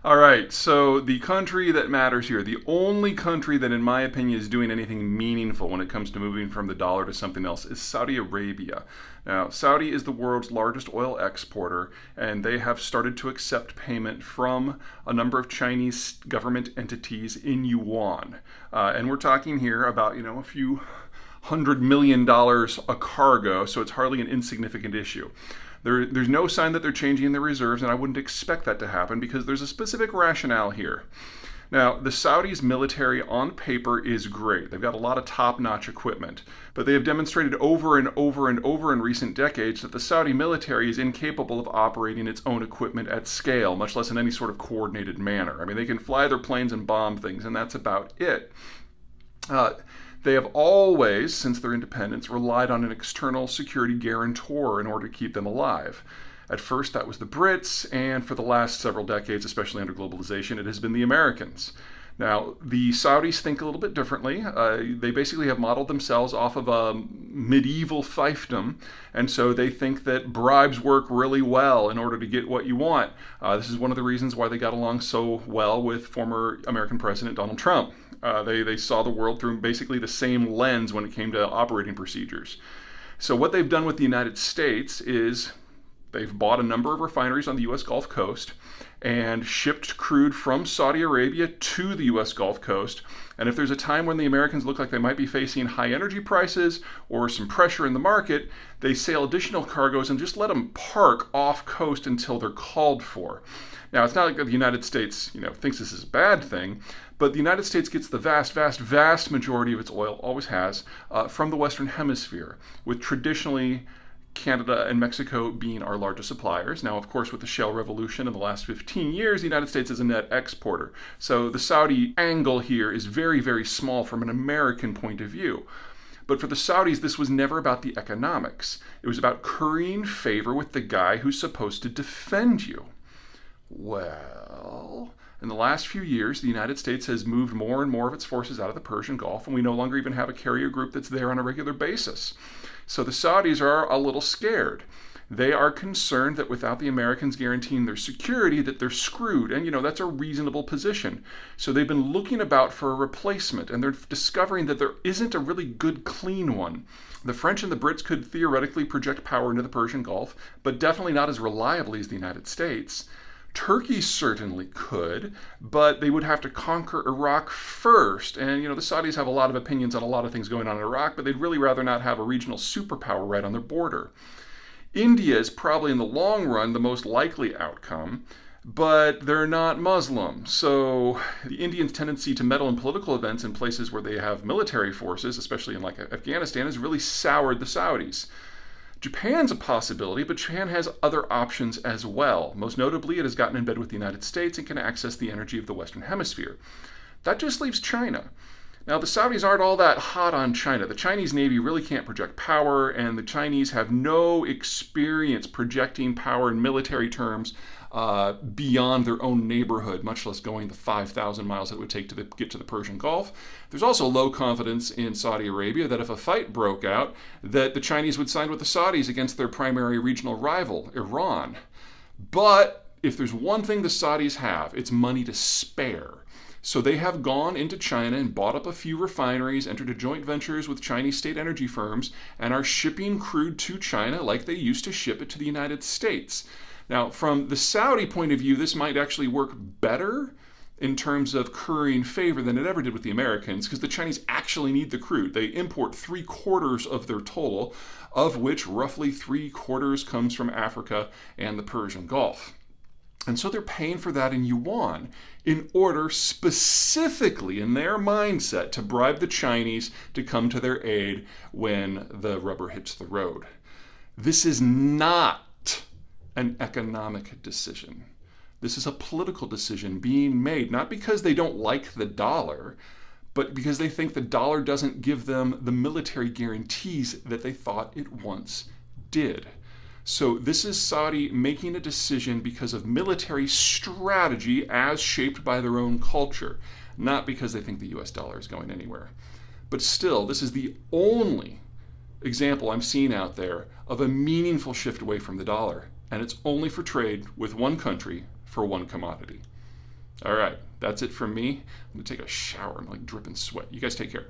All right, so the country that matters here, the only country that, in my opinion, is doing anything meaningful when it comes to moving from the dollar to something else is Saudi Arabia. Now, Saudi is the world's largest oil exporter, and they have started to accept payment from a number of Chinese government entities in yuan. And we're talking here about, a few $100 million a cargo, so it's hardly an insignificant issue. There's no sign that they're changing their reserves, and I wouldn't expect that to happen because there's a specific rationale here. Now, the Saudis' military on paper is great. They've got a lot of top-notch equipment, but they have demonstrated over and over and over in recent decades that the Saudi military is incapable of operating its own equipment at scale, much less in any sort of coordinated manner. I mean, they can fly their planes and bomb things, and that's about it. They have always, since their independence, relied on an external security guarantor in order to keep them alive. At first, that was the Brits, and for the last several decades, especially under globalization, it has been the Americans. Now, the Saudis think a little bit differently. They basically have modeled themselves off of a medieval fiefdom, and so they think that bribes work really well in order to get what you want. This is one of the reasons why they got along so well with former American President Donald Trump. They saw the world through basically the same lens when it came to operating procedures. So what they've done with the United States is they've bought a number of refineries on the U.S. Gulf Coast and shipped crude from Saudi Arabia to the U.S. Gulf Coast. And if there's a time when the Americans look like they might be facing high energy prices or some pressure in the market, they sail additional cargoes and just let them park off coast until they're called for. Now, it's not like the United States, thinks this is a bad thing, but the United States gets the vast majority of its oil, always has, from the Western Hemisphere, with traditionally Canada and Mexico being our largest suppliers. Now, of course, with the shale revolution in the last 15 years, the United States is a net exporter. So the Saudi angle here is very, very small from an American point of view. But for the Saudis, this was never about the economics. It was about currying favor with the guy who's supposed to defend you. Well, in the last few years, the United States has moved more and more of its forces out of the Persian Gulf, and we no longer even have a carrier group that's there on a regular basis. So the Saudis are a little scared. They are concerned that without the Americans guaranteeing their security, that they're screwed. And, that's a reasonable position. So they've been looking about for a replacement, and they're discovering that there isn't a really good, clean one. The French and the Brits could theoretically project power into the Persian Gulf, but definitely not as reliably as the United States. Turkey certainly could, but they would have to conquer Iraq first. And, the Saudis have a lot of opinions on a lot of things going on in Iraq, but they'd really rather not have a regional superpower right on their border. India is probably in the long run the most likely outcome, but they're not Muslim. So the Indians' tendency to meddle in political events in places where they have military forces, especially in Afghanistan, has really soured the Saudis. Japan's a possibility, but Japan has other options as well. Most notably, it has gotten in bed with the United States and can access the energy of the Western Hemisphere. That just leaves China. Now, the Saudis aren't all that hot on China. The Chinese Navy really can't project power, and the Chinese have no experience projecting power in military terms beyond their own neighborhood, much less going the 5,000 miles it would take to get to the Persian Gulf. There's also low confidence in Saudi Arabia that if a fight broke out, that the Chinese would side with the Saudis against their primary regional rival, Iran. But if there's one thing the Saudis have, it's money to spare. So they have gone into China and bought up a few refineries, entered into joint ventures with Chinese state energy firms, and are shipping crude to China like they used to ship it to the United States. Now, from the Saudi point of view, this might actually work better in terms of currying favor than it ever did with the Americans, because the Chinese actually need the crude. They import 3/4 of their total, of which roughly 3/4 comes from Africa and the Persian Gulf. And so they're paying for that in yuan in order specifically in their mindset to bribe the Chinese to come to their aid when the rubber hits the road. This is not an economic decision. This is a political decision being made, not because they don't like the dollar, but because they think the dollar doesn't give them the military guarantees that they thought it once did. So this is Saudi making a decision because of military strategy as shaped by their own culture, not because they think the US dollar is going anywhere. But still, this is the only example I'm seeing out there of a meaningful shift away from the dollar, and it's only for trade with one country for one commodity. All right, that's it from me. I'm going to take a shower. I'm like dripping sweat. You guys take care.